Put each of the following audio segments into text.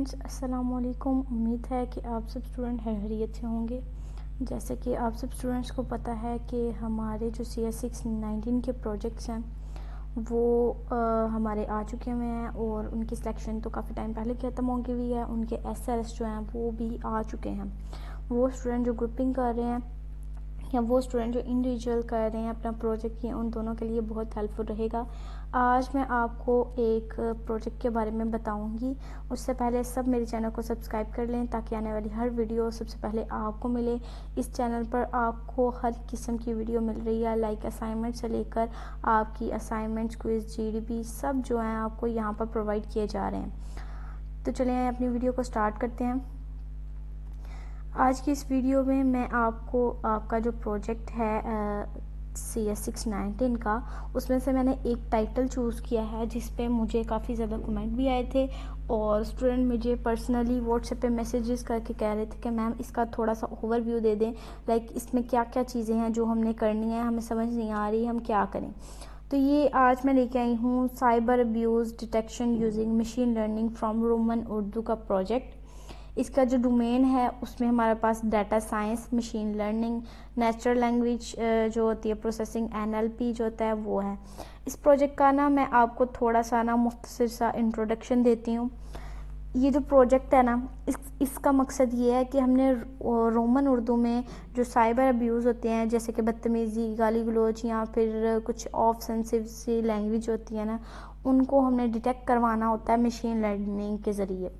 Friends, अस्सलाम वालेकुम। उम्मीद है कि आप सब स्टूडेंट खैरियत से होंगे। जैसे कि आप सब स्टूडेंट्स को पता है कि हमारे जो CS6-19 के प्रोजेक्ट्स हैं वो हमारे आ चुके हुए हैं और उनकी सिलेक्शन तो काफ़ी टाइम पहले ख़त्म हो गई हुई है। उनके SRS जो हैं वो भी आ चुके हैं। वो स्टूडेंट जो ग्रुपिंग कर रहे हैं या वो स्टूडेंट जो इंडिविजुअल कर रहे हैं अपना प्रोजेक्ट की, उन दोनों के लिए बहुत हेल्पफुल रहेगा। आज मैं आपको एक प्रोजेक्ट के बारे में बताऊंगी। उससे पहले सब मेरे चैनल को सब्सक्राइब कर लें ताकि आने वाली हर वीडियो सबसे पहले आपको मिले। इस चैनल पर आपको हर किस्म की वीडियो मिल रही है, लाइक असाइनमेंट से लेकर आपकी असाइनमेंट्स, क्विज, GDP सब जो हैं आपको यहाँ पर प्रोवाइड किए जा रहे हैं। तो चलिए अपनी वीडियो को स्टार्ट करते हैं। आज की इस वीडियो में मैं आपको आपका जो प्रोजेक्ट है CS6-19 का, उसमें से मैंने एक टाइटल चूज़ किया है जिस पे मुझे काफ़ी ज़्यादा कमेंट भी आए थे और स्टूडेंट मुझे पर्सनली व्हाट्सएप पे मैसेजेस करके कह रहे थे कि मैम इसका थोड़ा सा ओवरव्यू दे दें, लाइक इसमें क्या क्या चीज़ें हैं जो हमने करनी है, हमें समझ नहीं आ रही हम क्या करें। तो ये आज मैं लेके आई हूँ cyber abuse detection using machine learning from Roman Urdu का प्रोजेक्ट। इसका जो डोमेन है उसमें हमारे पास data science, machine learning, natural language जो होती है प्रोसेसिंग, NLP जो होता है वो है। इस प्रोजेक्ट का ना मैं आपको थोड़ा सा ना मुख्तसर सा इंट्रोडक्शन देती हूँ। ये जो प्रोजेक्ट है ना इसका मकसद ये है कि हमने रोमन उर्दू में जो साइबर अब्यूज़ होते हैं, जैसे कि बदतमीज़ी, गाली गलौज या फिर कुछ ऑफेंसिव सी लैंग्वेज होती है ना, उनको हमने डिटेक्ट करवाना होता है मशीन लर्निंग के ज़रिए।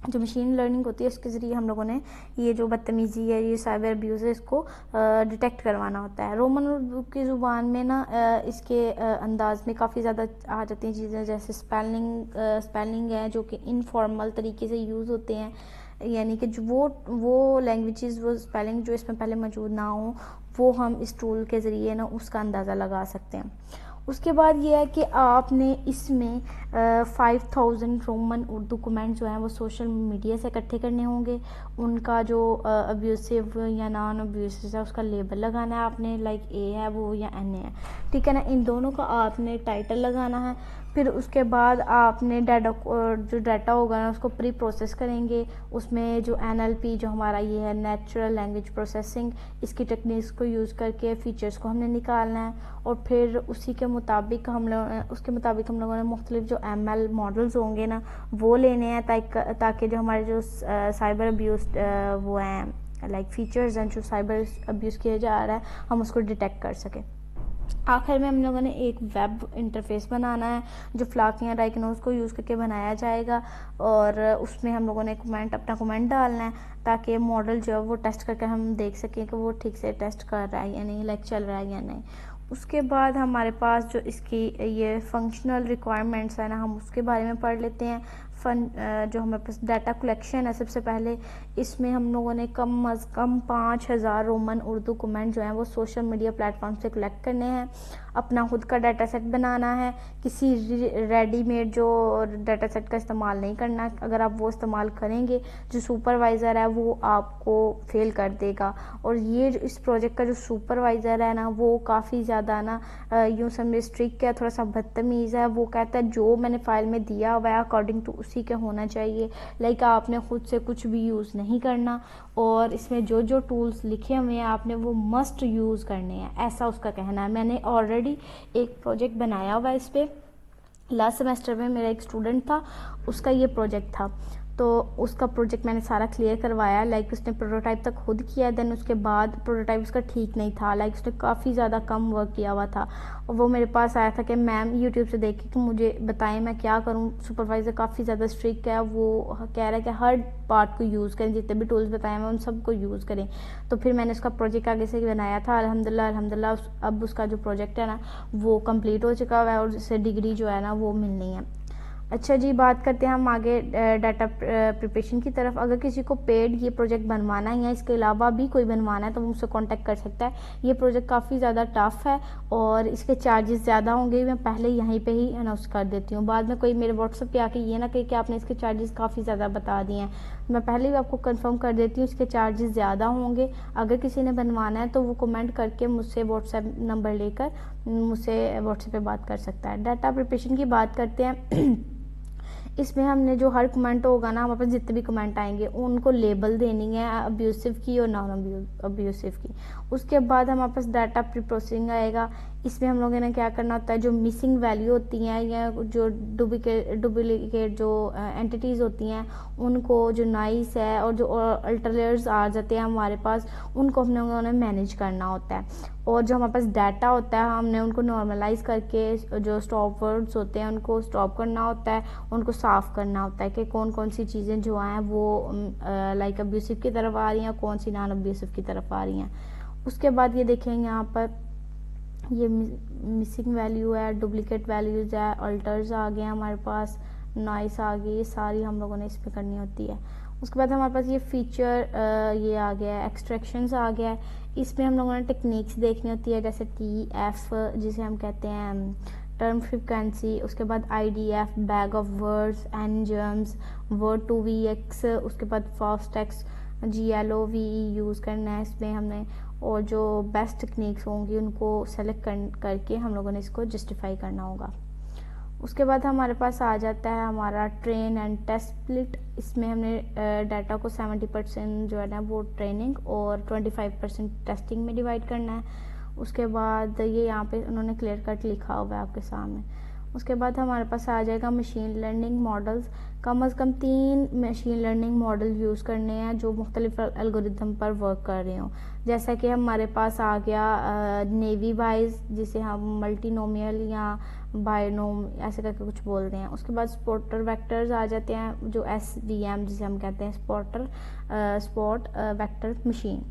जो मशीन लर्निंग होती है उसके ज़रिए हम लोगों ने ये जो बदतमीज़ी है, ये साइबर अब्यूज़ है, इसको डिटेक्ट करवाना होता है। रोमन उर्दू की ज़ुबान में ना इसके अंदाज में काफ़ी ज़्यादा आ जाती हैं चीज़ें, जैसे स्पेलिंग है जो कि इनफॉर्मल तरीके से यूज़ होते हैं, यानी कि जो वो लैंग्वेजेस, वो स्पेलिंग जो इसमें पहले मौजूद ना हो, वो हम इस टूल के ज़रिए ना उसका अंदाज़ा लगा सकते हैं। उसके बाद ये है कि आपने इसमें 5000 रोमन उर्दू कमेंट जो हैं वो सोशल मीडिया से इकट्ठे करने होंगे। उनका जो अब्यूसिव या नॉन अब्यूसिव है उसका लेबल लगाना है आपने, लाइक A है वो या N है, ठीक है ना। इन दोनों का आपने टाइटल लगाना है। फिर उसके बाद आपने जो डाटा होगा ना उसको प्री प्रोसेस करेंगे। उसमें जो NLP जो हमारा ये है नेचुरल लैंग्वेज प्रोसेसिंग, इसकी टेक्निक्स को यूज़ करके फ़ीचर्स को हमने निकालना है और फिर उसी के मुताबिक हम लोगों ने मुख्तलिफ जो ML मॉडल्स होंगे ना वो लेने हैं ताकि जो हमारे जो साइबर अब्यूज़ वो हैं, लाइक फ़ीचर्स हैं जो साइबर अब्यूज़ किया जा रहा है, हम उसको डिटेक्ट कर सकें। आखिर में हम लोगों ने एक वेब इंटरफेस बनाना है जो फ्लाक या डायग्नोज को यूज़ करके बनाया जाएगा और उसमें हम लोगों ने अपना कमेंट डालना है ताकि मॉडल जो है वो टेस्ट करके हम देख सकें कि वो ठीक से टेस्ट कर रहा है या नहीं, लाइक चल रहा है या नहीं। उसके बाद हमारे पास जो इसकी ये फंक्शनल रिक्वायरमेंट्स है ना, हम उसके बारे में पढ़ लेते हैं। जो हमारे पास डाटा कलेक्शन है, सबसे पहले इसमें हम लोगों ने कम अज़ कम 5000 रोमन उर्दू कमेंट जो हैं वो सोशल मीडिया प्लेटफॉर्म से कलेक्ट करने हैं। अपना खुद का डाटा सेट बनाना है, किसी रेडीमेड जो डाटा सेट का इस्तेमाल नहीं करना। अगर आप वो इस्तेमाल करेंगे जो सुपरवाइज़र है वो आपको फेल कर देगा। और ये इस प्रोजेक्ट का जो सुपरवाइज़र है ना वो काफ़ी ज़्यादा ना यूँ समझे स्ट्रिक्ट है, थोड़ा सा बदतमीज़ है। वो कहता है जो मैंने फ़ाइल में दिया हुआ है अकॉर्डिंग टू उसी के होना चाहिए, लाइक आपने खुद से कुछ भी यूज़ नहीं करना और इसमें जो जो टूल्स लिखे हुए हैं आपने वो मस्ट यूज़ करने हैं, ऐसा उसका कहना है। मैंने ऑलरेडी एक प्रोजेक्ट बनाया हुआ है इस पर। लास्ट सेमेस्टर में मेरा एक स्टूडेंट था, उसका ये प्रोजेक्ट था, तो उसका प्रोजेक्ट मैंने सारा क्लियर करवाया। लाइक उसने प्रोटोटाइप तक खुद किया, देन उसके बाद प्रोटोटाइप उसका ठीक नहीं था, लाइक उसने काफ़ी ज़्यादा कम वर्क किया हुआ था और वो मेरे पास आया था कि मैम यूट्यूब से देख के कि मुझे बताएं मैं क्या करूं। सुपरवाइज़र काफ़ी ज़्यादा स्ट्रिक्ट है, वो कह रहा है कि हर पार्ट को यूज़ करें, जितने भी टूल्स बताए मैं उन सबको यूज़ करें। तो फिर मैंने उसका प्रोजेक्ट आगे से बनाया था। अल्हम्दुलिल्लाह अब उसका जो प्रोजेक्ट है ना वो कम्प्लीट हो चुका है और उससे डिग्री जो है ना वो मिलनी है। अच्छा जी, बात करते हैं हम आगे डाटा प्रिपरेशन की तरफ। अगर किसी को पेड ये प्रोजेक्ट बनवाना है या इसके अलावा भी कोई बनवाना है तो मुझसे कांटेक्ट कर सकता है। ये प्रोजेक्ट काफ़ी ज़्यादा टफ है और इसके चार्जेस ज़्यादा होंगे, मैं पहले यहीं पे ही अनाउंस कर देती हूँ। बाद में कोई मेरे व्हाट्सएप पे आके ये ना कहे कि आपने इसके चार्जेस काफ़ी ज़्यादा बता दिए हैं, मैं पहले ही आपको कंफर्म कर देती हूँ इसके चार्जेस ज़्यादा होंगे। अगर किसी ने बनवाना है तो वो कमेंट करके मुझसे व्हाट्सएप नंबर लेकर मुझसे व्हाट्सएप पे बात कर सकता है। डाटा प्रिपरेशन की बात करते हैं। इसमें हमने जो हर कमेंट होगा ना, हमारे पास जितने भी कमेंट आएंगे उनको लेबल देनी है अब्यूसिव की और नॉन अब्यूसिव की। उसके बाद हमारे पास डाटा प्री प्रोसेसिंग आएगा। इसमें हम लोगों ने क्या करना होता है, जो मिसिंग वैल्यू होती हैं या जो डुप्लीकेट जो एंटिटीज़ होती हैं उनको, जो नाइस है और जो अल्टरलेयर्स आ जाते हैं हमारे पास, उनको हम लोगों ने मैनेज करना होता है। और जो हमारे पास डाटा होता है हमने उनको नॉर्मलाइज करके जो स्टॉप वर्ड्स होते हैं उनको स्टॉप करना होता है, उनको साफ़ करना होता है कि कौन कौन सी चीज़ें जो हैं वो लाइक अब्यूसिव की तरफ आ रही हैं, कौन सी नॉन अब्यूसिव की तरफ आ रही हैं। उसके बाद ये देखेंगे यहाँ पर ये मिसिंग वैल्यू है, डुप्लीकेट वैल्यूज़ है, अल्टर्स आ गए हमारे पास, नॉइस आ गई, ये सारी हम लोगों ने इसमें करनी होती है। उसके बाद हमारे पास ये फीचर ये आ गया है, एक्सट्रैक्शंस आ गया है। इसमें हम लोगों ने टेक्निक्स देखनी होती है, जैसे TF जिसे हम कहते हैं टर्म फ्रीक्वेंसी, उसके बाद IDF bag of words, ngrams, word to VX, उसके बाद फास्टेक्स, GLOVE यूज़ करना है इसमें हमने, और जो बेस्ट टेक्निक्स होंगी उनको सेलेक्ट करके हम लोगों ने इसको जस्टिफाई करना होगा। उसके बाद हमारे पास आ जाता है हमारा ट्रेन एंड टेस्ट स्प्लिट। इसमें हमने डाटा को 70% जो है ना वो ट्रेनिंग और 25% टेस्टिंग में डिवाइड करना है। उसके बाद ये यहाँ पे उन्होंने क्लियर कट लिखा हुआ है आपके सामने। उसके बाद हमारे पास आ जाएगा मशीन लर्निंग मॉडल्स। कम से कम 3 मशीन लर्निंग मॉडल यूज़ करने हैं जो मुख्तलिफ एल्गोरिथम पर वर्क कर रहे हों। जैसा कि हमारे पास आ गया नेवी वाइज, जिसे हम मल्टीनोमियल या बायनोम ऐसे करके कुछ बोलते हैं। उसके बाद स्पॉटर वेक्टर्स आ जाते हैं, जो SVM जिसे हम कहते हैं स्पॉट वेक्टर मशीन।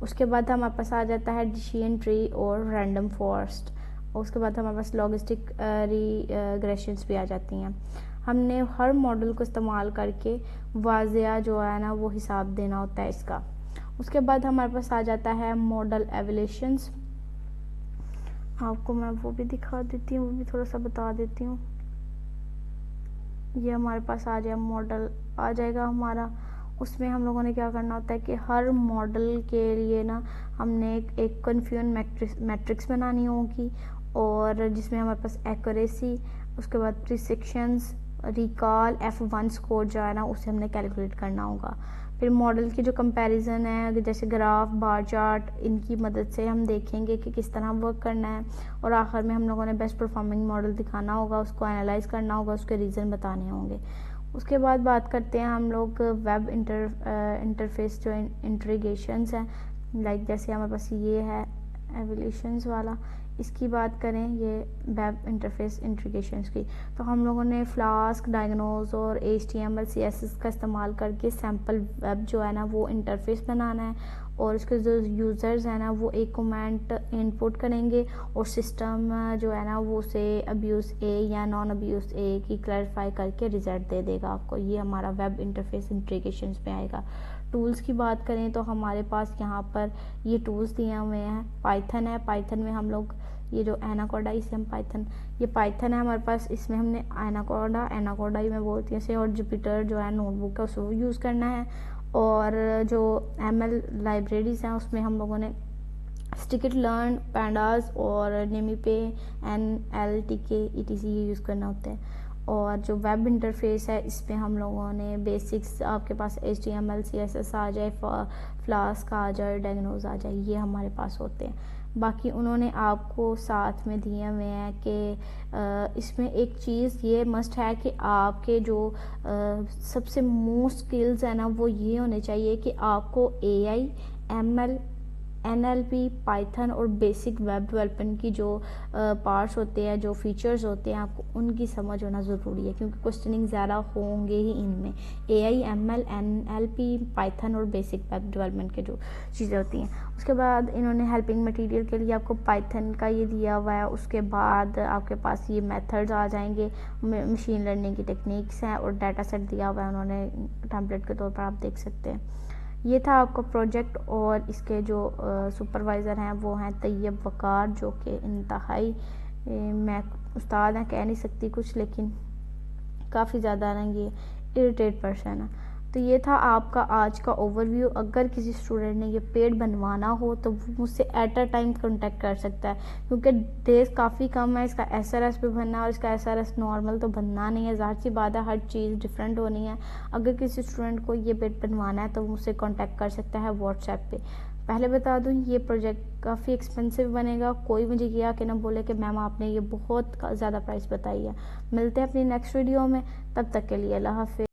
उसके बाद हमारे पास आ जाता है डिसीजन ट्री और रैंडम फॉरेस्ट। उसके बाद हमारे पास लॉजिस्टिक रिग्रेशंस भी आ जाती हैं। हमने हर मॉडल को इस्तेमाल करके वाज़िया जो है ना वो हिसाब देना होता है इसका। उसके बाद हमारे पास आ जाता है मॉडल एवल्यूशंस। आपको मैं वो भी दिखा देती हूँ, वो भी थोड़ा सा बता देती हूँ। ये हमारे पास आ जाए मॉडल आ जाएगा हमारा। उसमें हम लोगों ने क्या करना होता है कि हर मॉडल के लिए ना हमने एक कन्फ्यूजन मैट्रिक्स बनानी होगी, और जिसमें हमारे पास एक्यूरेसी, उसके बाद प्रिसिक्शंस, रिकॉल, F1 स्कोर जो है ना उसे हमने कैलकुलेट करना होगा। फिर मॉडल की जो कंपैरिजन है, जैसे ग्राफ, बार चार्ट, इनकी मदद से हम देखेंगे कि किस तरह वर्क करना है, और आखिर में हम लोगों ने बेस्ट परफॉर्मिंग मॉडल दिखाना होगा, उसको एनालाइज करना होगा, उसके रीज़न बताने होंगे। उसके बाद बात करते हैं हम लोग वेब इंटरफेस जो इंट्रीगेशंस हैं, लाइक जैसे हमारे पास ये है एवल्यूशंस वाला, इसकी बात करें ये वेब इंटरफेस इंट्रीगेशंस की, तो हम लोगों ने फ्लास्क, डायग्नोज और HTML CSS का इस्तेमाल करके सैम्पल वेब जो है ना वो इंटरफेस बनाना है, और उसके जो यूज़र्स हैं ना वो एक कमेंट इनपुट करेंगे और सिस्टम जो है ना वो उसे अब्यूज़ A या नॉन अब्यूज़ A की क्लैरिफाई करके रिजल्ट दे देगा आपको। ये हमारा वेब इंटरफेस इंट्रीगेशंस में आएगा। टूल्स की बात करें तो हमारे पास यहाँ पर ये टूल्स दिए हुए हैं। पाइथन है, पाइथन में हम लोग ये जो एनाकोडा, इसे हम पाइथन, ये पाइथन है हमारे पास, इसमें हमने एनाकोडा ही मैं बोलती हूँ इसे, और जुपिटर जो है नोटबुक है उसको यूज़ करना है। और जो ML लाइब्रेरीज़ हैं उसमें हम लोगों ने स्टिकिट-लर्न, पैंडास और नेमीपे, NLTK etc ये यूज़ करना होता है। और जो वेब इंटरफेस है इसमें हम लोगों ने बेसिक्स, आपके पास HTML CSS आ जाए, फ्लास्क आ जाए, डायग्नोज आ जाए, ये हमारे पास होते हैं। बाकी उन्होंने आपको साथ में दिए हुए हैं कि इसमें एक चीज़ ये मस्ट है कि आपके जो सबसे मोस्ट स्किल्स है ना वो ये होने चाहिए कि आपको AI, ML, NLP, पाइथन और बेसिक वेब डेवलपमेंट की जो पार्ट्स होते हैं, जो फीचर्स होते हैं, आपको उनकी समझ होना ज़रूरी है, क्योंकि क्वेश्चनिंग ज़्यादा होंगे ही इनमें। AI, ML, NLP, पाइथन और बेसिक वेब डेवलपमेंट के जो चीज़ें होती हैं। उसके बाद इन्होंने हेल्पिंग मटेरियल के लिए आपको पाइथन का ये दिया हुआ है। उसके बाद आपके पास ये मेथड्स आ जाएंगे, मशीन लर्निंग की टेक्निक्स हैं, और डाटा सेट दिया हुआ है उन्होंने टेम्पलेट के तौर पर, आप देख सकते हैं। ये था आपका प्रोजेक्ट, और इसके जो सुपरवाइज़र हैं वो हैं तैयब वकार, जो कि इंतहाई मैं उस्ताद हैं, कह नहीं सकती कुछ, लेकिन काफ़ी ज़्यादा ना ये इरिटेट पर्सन है। तो ये था आपका आज का ओवरव्यू। अगर किसी स्टूडेंट ने ये पेड बनवाना हो तो वो मुझसे एट अ टाइम कॉन्टेक्ट कर सकता है, क्योंकि डेज काफ़ी कम है। इसका SRS भी बनना है और इसका SRS नॉर्मल तो बनना नहीं है, ज़ाहिर सी बात है, हर चीज़ डिफरेंट होनी है। अगर किसी स्टूडेंट को ये पेड बनवाना है तो वो मुझसे कॉन्टैक्ट कर सकता है व्हाट्सएप पे। पहले बता दूं, ये प्रोजेक्ट काफ़ी एक्सपेंसिव बनेगा। कोई मुझे ये आके ना बोले कि मैम आपने ये बहुत ज़्यादा प्राइस बताई है। मिलते हैं अपनी नेक्स्ट वीडियो में, तब तक के लिए अल्लाह हाफिज़।